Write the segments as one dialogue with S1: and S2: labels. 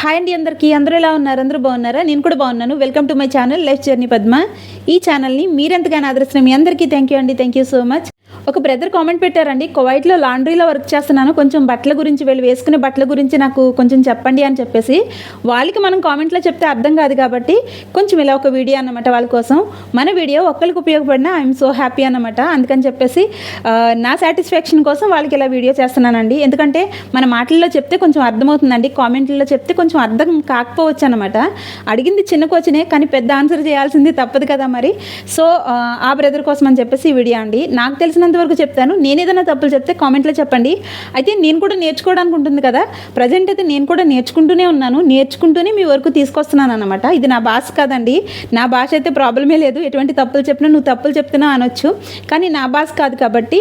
S1: Hi అండి అందరికీ. అందరూ ఎలా ఉన్నారు? అందరూ బాగున్నారా? నేను కూడా బాగున్నాను. Welcome to my channel life journey Padma. ఈ ఛానల్ని మీరెంతగానో ఆదరిస్తున్న మీ అందరికీ థ్యాంక్ యూ అండి. Thank you so much. ఒక బ్రదర్ కామెంట్ పెట్టారండి, కువైట్లో లాండ్రీలో వర్క్ చేస్తున్నాను, కొంచెం బట్టల గురించి వీళ్ళు వేసుకునే బట్టల గురించి నాకు కొంచెం చెప్పండి అని చెప్పేసి. వాళ్ళకి మనం కామెంట్లో చెప్తే అర్థం కాదు కాబట్టి కొంచెం ఇలా ఒక వీడియో అన్నమాట వాళ్ళ కోసం. మన వీడియో ఒక్కరికి ఉపయోగపడినా ఐఎమ్ సో హ్యాపీ అన్నమాట. అందుకని చెప్పేసి నా సాటిస్ఫాక్షన్ కోసం వాళ్ళకి ఇలా వీడియో చేస్తున్నానండి. ఎందుకంటే మన మాటల్లో చెప్తే కొంచెం అర్థమవుతుందండి, కామెంట్లో చెప్తే కొంచెం అర్థం కాకపోవచ్చు అనమాట. అడిగింది చిన్న కోచనే కానీ పెద్ద ఆన్సర్ చేయాల్సింది తప్పదు కదా మరి. సో ఆ బ్రదర్ కోసం అని చెప్పేసి ఈ వీడియో అండి. నాకు తెలిసినంత వరకు చెప్తాను, నేను ఏదైనా తప్పులు చెప్తే కామెంట్లో చెప్పండి. అయితే నేను కూడా నేర్చుకోవడానికి ఉంటుంది కదా, ప్రజెంట్ అయితే నేను కూడా నేర్చుకుంటూనే ఉన్నాను, నేర్చుకుంటూనే మీ వరకు తీసుకొస్తున్నాను అనమాట. ఇది నా భాష కాదండి, నా భాష అయితే ప్రాబ్లమే లేదు. ఎటువంటి తప్పులు చెప్పినా నువ్వు తప్పులు చెప్తున్నావు అనొచ్చు, కానీ నా భాష కాదు కాబట్టి.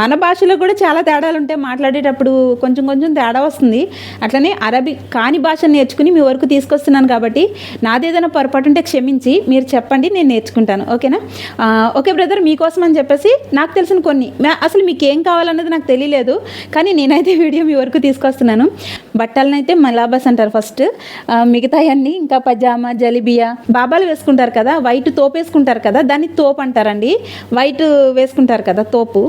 S1: మన భాషలో కూడా చాలా తేడాలు ఉంటాయి, మాట్లాడేటప్పుడు కొంచెం కొంచెం తేడా వస్తుంది. అట్లనే అరబీ కాని భాష నేర్చుకుని మీ వరకు తీసుకొస్తున్నాను కాబట్టి నాదేదైనా పొరపాటు ఉంటే క్షమించి మీరు చెప్పండి, నేను నేర్చుకుంటాను. ఓకేనా? ఓకే బ్రదర్, మీకోసం అని చెప్పేసి నాకు తెలిసిన కొన్ని, అసలు మీకు ఏం కావాలన్నది నాకు తెలియలేదు, కానీ నేనైతే వీడియో మీ వరకు తీసుకొస్తున్నాను. బట్టలనైతే మలాబస్ అంటారు ఫస్ట్, మిగతాయన్నీ ఇంకా పజామా, జలిబియా, బాబాలు వేసుకుంటారు కదా, వైట్ తోపు వేసుకుంటారు కదా, దాన్ని తోపు అంటారండి. వైట్ వేసుకుంటారు కదా తోపు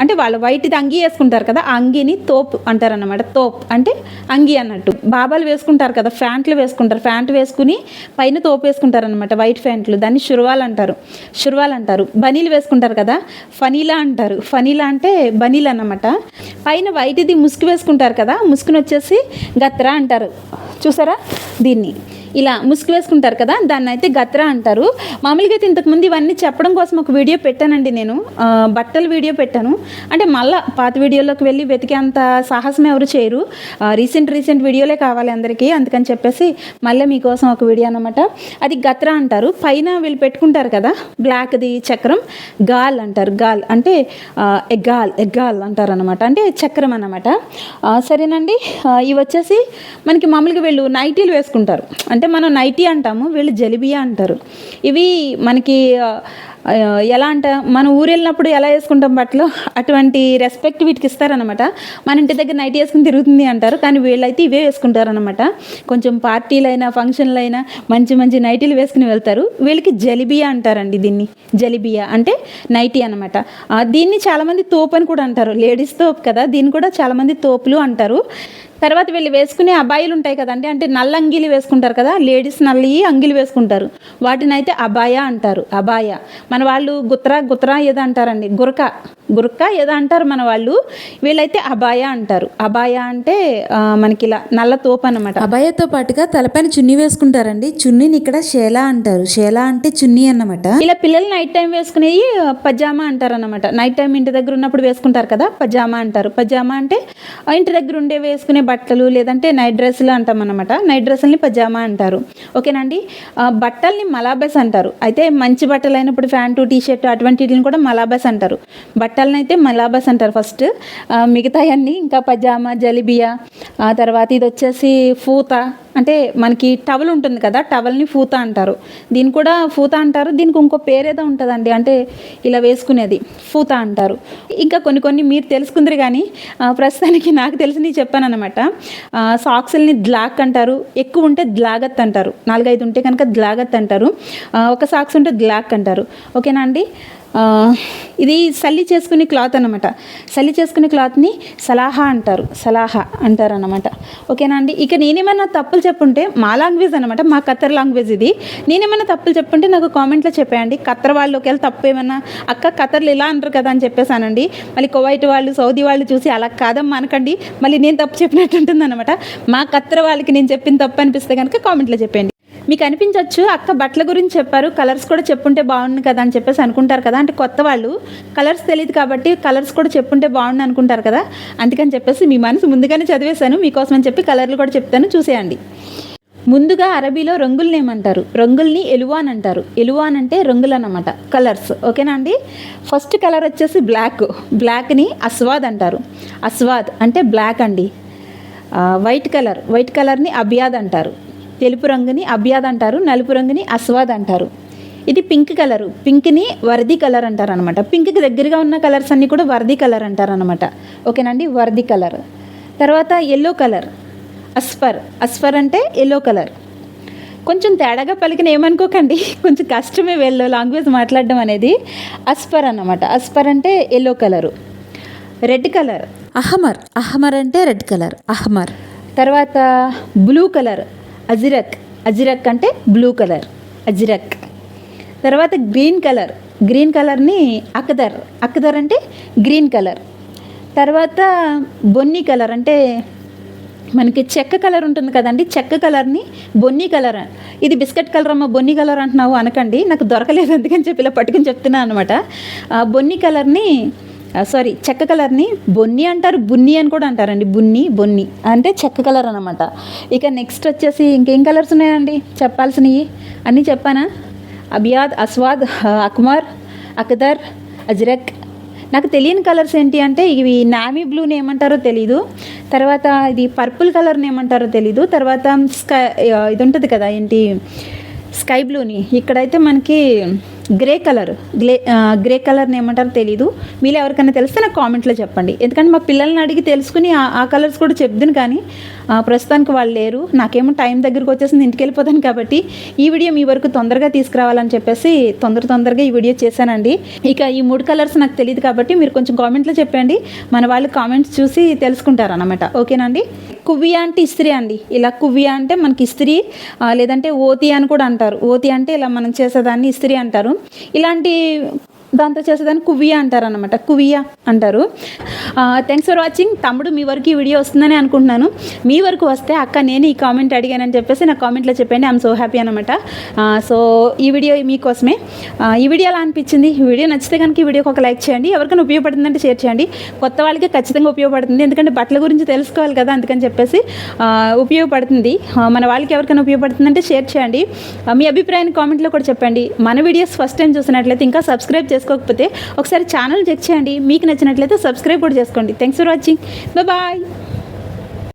S1: అంటే వాళ్ళు వైట్ది అంగీ వేసుకుంటారు కదా, ఆ అంగీని తోపు అంటారన్నమాట. తోపు అంటే అంగీ అన్నట్టు. బాబాలు వేసుకుంటారు కదా, ఫ్యాంట్లు వేసుకుంటారు, ఫ్యాంట్ వేసుకుని పైన తోపు వేసుకుంటారు అనమాట, వైట్ ఫ్యాంట్లు, దాన్ని షుర్వాల్ అంటారు. షుర్వాల్ అంటారు. బనీలు వేసుకుంటారు కదా, ఫనీలా అంటారు. ఫనీలా అంటే బనీలు అన్నమాట. పైన వైట్ది ముసుగు వేసుకుంటారు కదా, ముసుగుని వచ్చేసి గత్రా అంటారు. చూసారా, దీన్ని ఇలా ముసుగు వేసుకుంటారు కదా, దాన్ని అయితే గత్రా అంటారు. మామూలుగా అయితే ఇంతకుముందు ఇవన్నీ చెప్పడం కోసం ఒక వీడియో పెట్టానండి నేను, బట్టల వీడియో పెట్టాను. అంటే మళ్ళీ పాత వీడియోలోకి వెళ్ళి వెతికే అంత సాహసం ఎవరు చేయరు, రీసెంట్ వీడియోలే కావాలి అందరికీ. అందుకని చెప్పేసి మళ్ళీ మీకోసం ఒక వీడియో అనమాట. అది గత్రా అంటారు. పైన వీళ్ళు పెట్టుకుంటారు కదా బ్లాక్ది చక్రం, గాల్ అంటారు. గాల్ అంటే ఎగ్గాల్ అంటారు అనమాట, అంటే చక్రం అన్నమాట. సరేనండి. ఇవి వచ్చేసి మనకి మామూలుగా వీళ్ళు నైటీలు వేసుకుంటారు, అంటే మనం నైటీ అంటాము, వీళ్ళు జలిబియా అంటారు. ఇవి మనకి ఎలా అంటే మన ఊరు వెళ్ళినప్పుడు ఎలా వేసుకుంటాం బట్టలు, అటువంటి రెస్పెక్ట్ వీటికి ఇస్తారనమాట. మన ఇంటి దగ్గర నైటీ వేసుకుని తిరుగుతుంది అంటారు, కానీ వీళ్ళైతే ఇవే వేసుకుంటారనమాట. కొంచెం పార్టీలైనా ఫంక్షన్లైనా మంచి మంచి నైటీలు వేసుకుని వెళ్తారు. వీళ్ళకి జలిబియా అంటారండి. దీన్ని జలిబియా అంటే నైటీ అనమాట. దీన్ని చాలామంది తోపు అని కూడా అంటారు, లేడీస్ తోపు కదా, దీన్ని కూడా చాలామంది తోపులు అంటారు. తర్వాత వీళ్ళు వేసుకునే అబాయిలు ఉంటాయి కదండి, అంటే నల్ల అంగీలు వేసుకుంటారు కదా, లేడీస్ నల్లయి అంగీలు వేసుకుంటారు, వాటిని అయితే అబాయా అంటారు. అబాయా మన వాళ్ళు గుత్రా ఏదో అంటారండి, గురక ఏదో అంటారు మన వాళ్ళు, వీళ్ళైతే అబాయా అంటారు. అబాయా అంటే మనకి ఇలా నల్ల తోపు అనమాట.
S2: అబాయాతో పాటుగా తలపైన చున్నీ వేసుకుంటారండి, చున్నీని ఇక్కడ షేలా అంటారు. షేలా అంటే చున్నీ అన్నమాట.
S1: ఇలా పిల్లలు నైట్ టైం వేసుకునేవి పజామా అంటారు అనమాట. నైట్ టైం ఇంటి దగ్గర ఉన్నప్పుడు వేసుకుంటారు కదా, పజామా అంటారు. పజామా అంటే ఇంటి దగ్గర ఉండే వేసుకునే బట్టలు, లేదంటే నైట్ డ్రెస్సులు అంటాం అనమాట. నైట్ డ్రెస్సుల్ని పజామా అంటారు. ఓకేనండి. బట్టల్ని మలాబస్ అంటారు. అయితే మంచి బట్టలు అయినప్పుడు ప్యాంటు, టీషర్ట్ అటువంటిని కూడా మలాబస్ అంటారు. బట్టలని అయితే మలాబస్ అంటారు ఫస్ట్. మిగతాయన్నీ ఇంకా పజామా, జలిబియా, ఆ తర్వాత ఇది వచ్చేసి ఫూత, అంటే మనకి టవల్ ఉంటుంది కదా, టవల్ని ఫూత అంటారు. దీన్ని కూడా ఫూత అంటారు. దీనికి ఇంకో పేరేదో ఉంటుందండి, అంటే ఇలా వేసుకునేది ఫూత అంటారు. ఇంకా కొన్ని మీరు తెలుసుకుందరు, కానీ ప్రస్తుతానికి నాకు తెలిసినవి చెప్పాను అనమాట. సాక్స్ని ద్లాక్ అంటారు. ఎక్కువ ఉంటే ద్లాగత్ అంటారు. 4-5 ఉంటే కనుక ద్లాగత్ అంటారు. ఒక సాక్స్ ఉంటే ద్లాక్ అంటారు. ఓకేనా అండి. ఇది సల్లి చేసుకునే క్లాత్ అనమాట. సల్లి చేసుకునే క్లాత్ని సలాహా అంటారు అన్నమాట. ఓకేనా అండి. ఇక నేనేమైనా తప్పులు చెప్పుంటే, మా లాంగ్వేజ్ అనమాట, మా ఖత్తర్ లాంగ్వేజ్ ఇది, నేనేమైనా తప్పులు చెప్పుంటే నాకు కామెంట్లో చెప్పేయండి. ఖత్తర్ వాళ్ళు ఒకవేళ తప్పు ఏమన్నా, అక్క ఖత్తర్లు ఇలా అంటారు కదా అని చెప్పేసానండి. మళ్ళీ కువైట్ వాళ్ళు, సౌదీ వాళ్ళు చూసి అలా కాదమ్మా అనకండి, మళ్ళీ నేను తప్పు చెప్పినట్టు ఉంటుంది అనమాట. మా ఖత్తర్ వాళ్ళకి నేను చెప్పిన తప్పు అనిపిస్తే కనుక కామెంట్లో చెప్పండి. మీకు అనిపించవచ్చు, అక్క బట్టల గురించి చెప్పారు, కలర్స్ కూడా చెప్పుంటే బాగుండు కదా అని చెప్పేసి అనుకుంటారు కదా. అంటే కొత్త వాళ్ళు కలర్స్ తెలియదు కాబట్టి కలర్స్ కూడా చెప్పుంటే బాగుండు అనుకుంటారు కదా. అందుకని చెప్పేసి మీ మనసు ముందుగానే చదివేశాను, మీకోసం అని చెప్పి కలర్లు కూడా చెప్తాను, చూసేయండి. ముందుగా అరబీలో రంగుల్ని ఏమంటారు? రంగుల్ని ఎలువాన్ అంటారు. ఎలువాన్ అంటే రంగులు అన్నమాట, కలర్స్. ఓకేనా అండి. ఫస్ట్ కలర్ వచ్చేసి బ్లాక్ని అస్వాద్ అంటారు. అస్వాద్ అంటే బ్లాక్ అండి. వైట్ కలర్ని అబియాద్ అంటారు. తెలుపు రంగుని అబియాద్ అంటారు. నలుపు రంగుని అస్వాద్ అంటారు. ఇది పింక్ కలరు, పింక్ని వర్ది కలర్ అంటారు అనమాట. పింక్కి దగ్గరగా ఉన్న కలర్స్ అన్నీ కూడా వర్ది కలర్ అంటారు అనమాట. ఓకేనండి, వర్ది కలర్. తర్వాత ఎల్లో కలర్, అస్ఫర్ అంటే ఎల్లో కలర్. కొంచెం తేడాగా పలికిన ఏమనుకోకండి, కొంచెం కష్టమే వీళ్ళు లాంగ్వేజ్ మాట్లాడడం అనేది. అస్ఫర్ అన్నమాట. అస్ఫర్ అంటే ఎల్లో కలరు. రెడ్ కలర్
S2: అహమర్ అంటే రెడ్ కలర్, అహమర్.
S1: తర్వాత బ్లూ కలర్ అజిరక్ అంటే బ్లూ కలర్, అజిరక్. తర్వాత గ్రీన్ కలర్ని అక్దర్ అంటే గ్రీన్ కలర్. తర్వాత బొన్నీ కలర్ అంటే మనకి చెక్క కలర్ ఉంటుంది కదండి, చెక్క కలర్ని బొన్నీ కలర్. ఇది బిస్కెట్ కలర్ అమ్మ, బొన్నీ కలర్ అంటున్నావు అనకండి, నాకు దొరకలేదు అందుకని చెప్పి ఇలా పట్టుకుని చెప్తున్నాను అనమాట. బొన్నీ కలర్ని చెక్క కలర్ని బొన్నీ అంటారు, బున్ని అని కూడా అంటారండి. బొన్ని అంటే చెక్క కలర్ అనమాట. ఇక నెక్స్ట్ వచ్చేసి ఇంకేం కలర్స్ ఉన్నాయండి చెప్పాల్సినవి అన్నీ చెప్పానా? అబియాద్, అస్వాద్, అక్మర్, అక్దర్, అజ్రక్. నాకు తెలియని కలర్స్ ఏంటి అంటే ఇవి నావీ బ్లూని ఏమంటారో తెలీదు, తర్వాత ఇది పర్పుల్ కలర్ని ఏమంటారో తెలీదు, తర్వాత ఇది ఉంటుంది కదా ఏంటి స్కై బ్లూని, ఇక్కడైతే మనకి గ్రే కలర్ని ఏమంటారో తెలీదు. మీరు ఎవరికైనా తెలిస్తే నాకు కామెంట్లో చెప్పండి, ఎందుకంటే మా పిల్లల్ని అడిగి తెలుసుకుని ఆ కలర్స్ కూడా చెప్తాను, కానీ ప్రస్తుతానికి వాళ్ళు లేరు. నాకేమో టైం దగ్గరకు వచ్చేసింది, ఇంటికి వెళ్ళిపోతాను. కాబట్టి ఈ వీడియో మీ వరకు తొందరగా తీసుకురావాలని చెప్పేసి తొందరగా ఈ వీడియో చేశానండి. ఇక ఈ 3 కలర్స్ నాకు తెలియదు కాబట్టి మీరు కొంచెం కామెంట్లో చెప్పండి, మన వాళ్ళు కామెంట్స్ చూసి తెలుసుకుంటారు అన్నమాట. ఓకేనండి. కువ్వియా అంటే ఇస్త్రీ అండి. ఇలా కువ్వియా అంటే మనకి ఇస్త్రీ, లేదంటే ఓతి అని కూడా అంటారు. ఓతి అంటే ఇలా మనం చేసేదాన్ని ఇస్త్రీ అంటారు. ఇలాంటి దాంతో చేసేదాన్ని కువ్వియా అంటారు అనమాట. కువ్వియా అంటారు. Thanks for watching. తమ్ముడు మీ వరకు ఈ వీడియో వస్తుందని అనుకుంటున్నాను. మీ వరకు వస్తే అక్క నేను ఈ కామెంట్ అడిగానని చెప్పేసి నా కామెంట్లో చెప్పండి. ఐఎమ్ సో హ్యాపీ అనమాట. సో ఈ వీడియో మీకోసమే. ఈ వీడియో ఎలా అనిపించింది? ఈ వీడియో నచ్చితే కనుక ఈ వీడియోకి ఒక లైక్ చేయండి. ఎవరికైనా ఉపయోగపడుతుందంటే షేర్ చేయండి. కొత్త వాళ్ళకి ఖచ్చితంగా ఉపయోగపడుతుంది, ఎందుకంటే బట్టల గురించి తెలుసుకోవాలి కదా, అందుకని చెప్పేసి ఉపయోగపడుతుంది. మన వాళ్ళకి ఎవరికైనా ఉపయోగపడుతుందంటే షేర్ చేయండి. మీ అభిప్రాయాన్ని కామెంట్లో కూడా చెప్పండి. మన వీడియోస్ ఫస్ట్ టైం చూసినట్లయితే ఇంకా సబ్స్క్రైబ్ చేసుకోకపోతే ఒకసారి ఛానల్ చెక్ చేయండి. మీకు నచ్చినట్లయితే సబ్స్క్రైబ్ కూడా చేసుకోండి. Thanks for watching. బాయ్.